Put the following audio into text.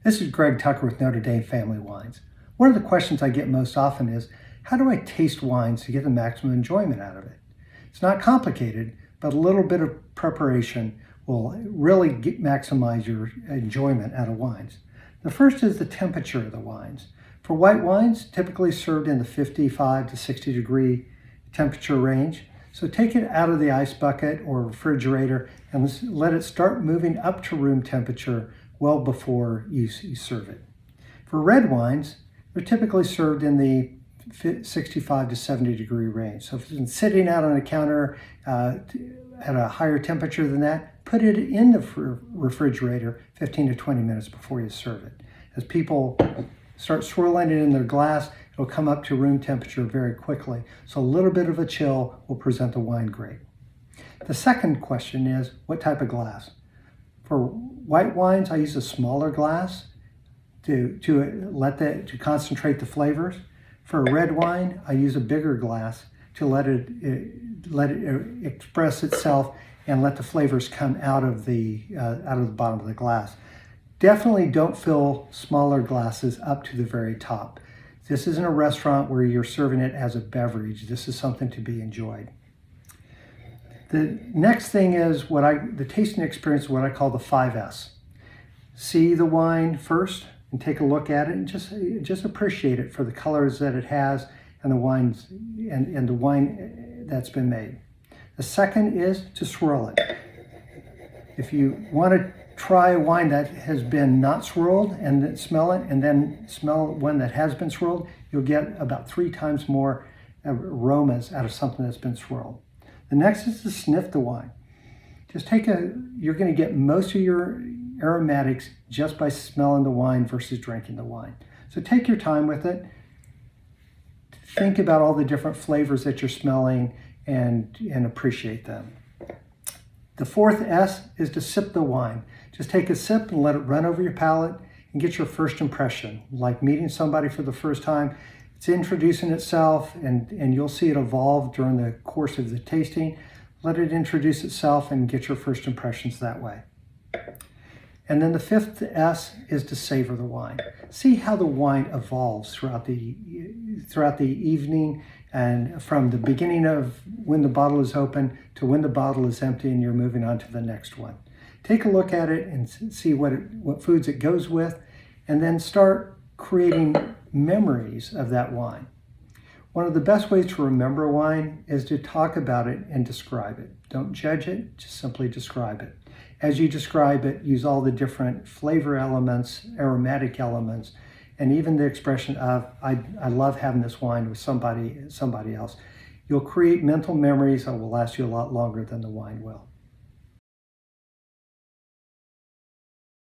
This is Greg Tucker with Notre Dame Family Wines. One of the questions I get most often is, how do I taste wines to get the maximum enjoyment out of it? It's not complicated, but a little bit of preparation will really maximize your enjoyment out of wines. The first is the temperature of the wines. For white wines, typically served in the 55 to 60 degree temperature range. So take it out of the ice bucket or refrigerator and let it start moving up to room temperature well before you serve it. For red wines, they're typically served in the 65 to 70 degree range. So if it's been sitting out on a counter at a higher temperature than that, put it in the refrigerator 15 to 20 minutes before you serve it. As people start swirling it in their glass, it'll come up to room temperature very quickly. So a little bit of a chill will present the wine great. The second question is, what type of glass? For white wines, I use a smaller glass to concentrate the flavors. For a red wine, I use a bigger glass to let it express itself and let the flavors come out of the bottom of the glass. Definitely don't fill smaller glasses up to the very top. This isn't a restaurant where you're serving it as a beverage. This is something to be enjoyed. The next thing is the tasting experience is what I call the 5S. See the wine first and take a look at it and just appreciate it for the colors that it has and the wines and the wine that's been made. The second is to swirl it. If you want to try a wine that has been not swirled and then smell it and then smell one that has been swirled, you'll get about 3 times more aromas out of something that's been swirled. The next is to sniff the wine. You're going to get most of your aromatics just by smelling the wine versus drinking the wine. So take your time with it. Think about all the different flavors that you're smelling and appreciate them. The fourth S is to sip the wine. Just take a sip and let it run over your palate and get your first impression. Like meeting somebody for the first time, it's introducing itself and you'll see it evolve during the course of the tasting. Let it introduce itself and get your first impressions that way. And then the fifth S is to savor the wine. See how the wine evolves throughout the evening and from the beginning of when the bottle is open to when the bottle is empty and you're moving on to the next one. Take a look at it and see what foods it goes with and then start creating memories of that wine. One of the best ways to remember a wine is to talk about it and describe it. Don't judge it, just simply describe it. As you describe it, use all the different flavor elements, aromatic elements, and even the expression of, I love having this wine with somebody else. You'll create mental memories that will last you a lot longer than the wine will.